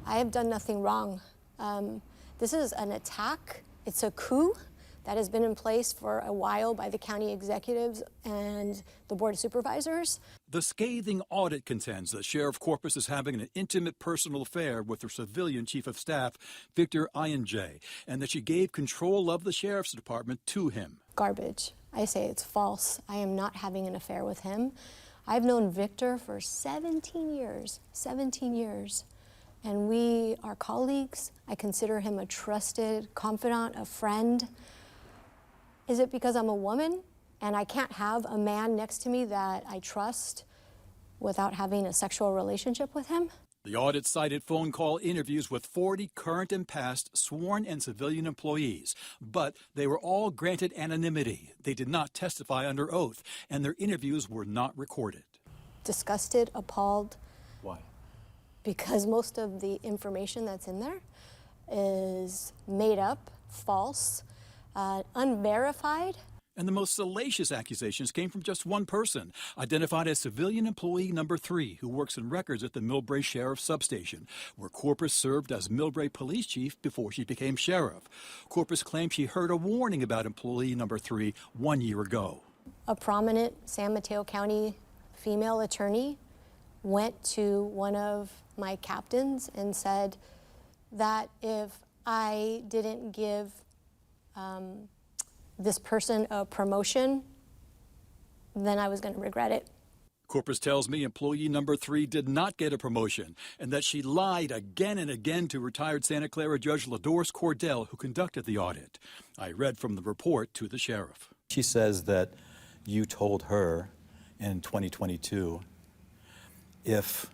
I have done nothing wrong. This is an attack. It's a coup that has been in place for a while by the county executives and the Board of Supervisors. The scathing audit contends that Sheriff Corpus is having an intimate personal affair with her civilian chief of staff, Victor Inj, and that she gave control of the sheriff's department to him. Garbage. I say it's false. I am not having an affair with him. I've known Victor for 17 years, and we are colleagues. I consider him a trusted confidant, a friend. Is it because I'm a woman and I can't have a man next to me that I trust without having a sexual relationship with him? The audit cited phone call interviews with 40 current and past sworn and civilian employees, but they were all granted anonymity. They did not testify under oath, and their interviews were not recorded. Disgusted, appalled. Why? Because most of the information that's in there is made up, false, unverified. And the most salacious accusations came from just one person, identified as civilian employee number 3, who works in records at the Millbrae Sheriff's Substation, where Corpus served as Millbrae Police Chief before she became sheriff. Corpus claimed she heard a warning about employee number 3 1 year ago. A prominent San Mateo County female attorney went to one of my captains and said that if I didn't give this person a promotion, then I was going to regret it. Corpus tells me employee number 3 did not get a promotion and that she lied again and again to retired Santa Clara Judge LaDoris Cordell, who conducted the audit. I read from the report to the sheriff. She says that you told her in 2022, if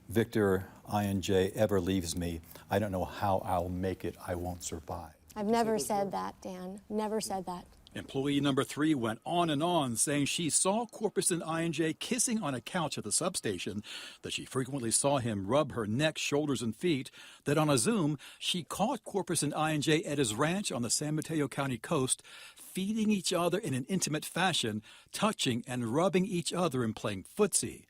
Victor Inj ever leaves me, I don't know how I'll make it. I won't survive. I've never said that, Dan. Never said that. Employee number 3 went on and on, saying she saw Corpus and Inj kissing on a couch at the substation, that she frequently saw him rub her neck, shoulders, and feet, that on a Zoom, she caught Corpus and Inj at his ranch on the San Mateo County coast, feeding each other in an intimate fashion, touching and rubbing each other and playing footsie.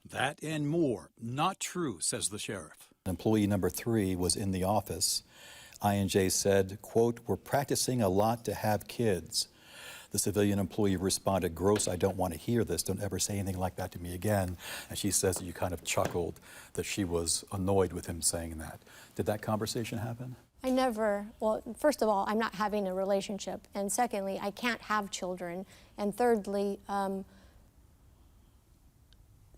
That and more. Not true, says the sheriff. Employee number 3 was in the office. Inj said, quote, "We're practicing a lot to have kids." The civilian employee responded, "Gross, I don't want to hear this. Don't ever say anything like that to me again." And she says that you kind of chuckled, that she was annoyed with him saying that. Did that conversation happen? I never, well, first of all, I'm not having a relationship. And secondly, I can't have children. And thirdly,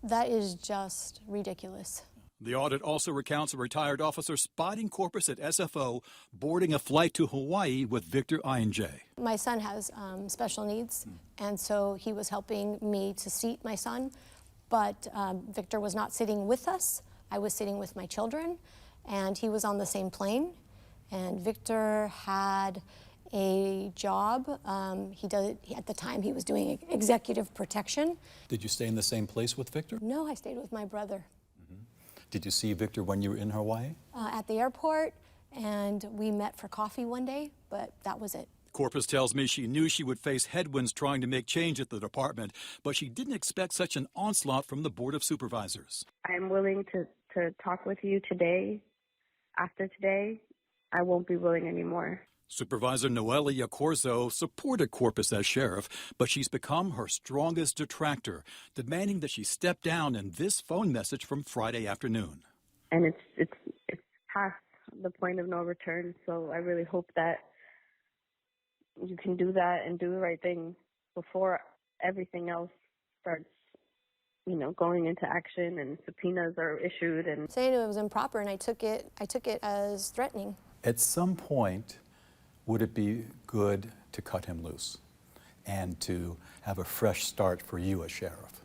that is just ridiculous. The audit also recounts a retired officer spotting Corpus at SFO boarding a flight to Hawaii with Victor Inj. My son has special needs, and so he was helping me to seat my son, but Victor was not sitting with us. I was sitting with my children, and he was on the same plane, and Victor had a job. At the time, he was doing executive protection. Did you stay in the same place with Victor? No, I stayed with my brother. Did you see Victor when you were in Hawaii? At the airport, and we met for coffee one day, but that was it. Corpus tells me she knew she would face headwinds trying to make change at the department, but she didn't expect such an onslaught from the Board of Supervisors. I'm willing to talk with you today. After today, I won't be willing anymore. Supervisor Noelia Corzo supported Corpus as sheriff, but she's become her strongest detractor, demanding that she step down in this phone message from Friday afternoon. And it's past the point of no return, so I really hope that you can do that and do the right thing before everything else starts, going into action and subpoenas are issued. And saying it was improper, and I took it as threatening. At some point, would it be good to cut him loose and to have a fresh start for you as sheriff?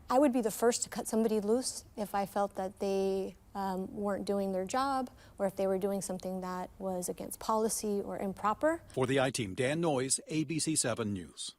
I would be the first to cut somebody loose if I felt that they weren't doing their job or if they were doing something that was against policy or improper. For the I-Team, Dan Noyes, ABC 7 News.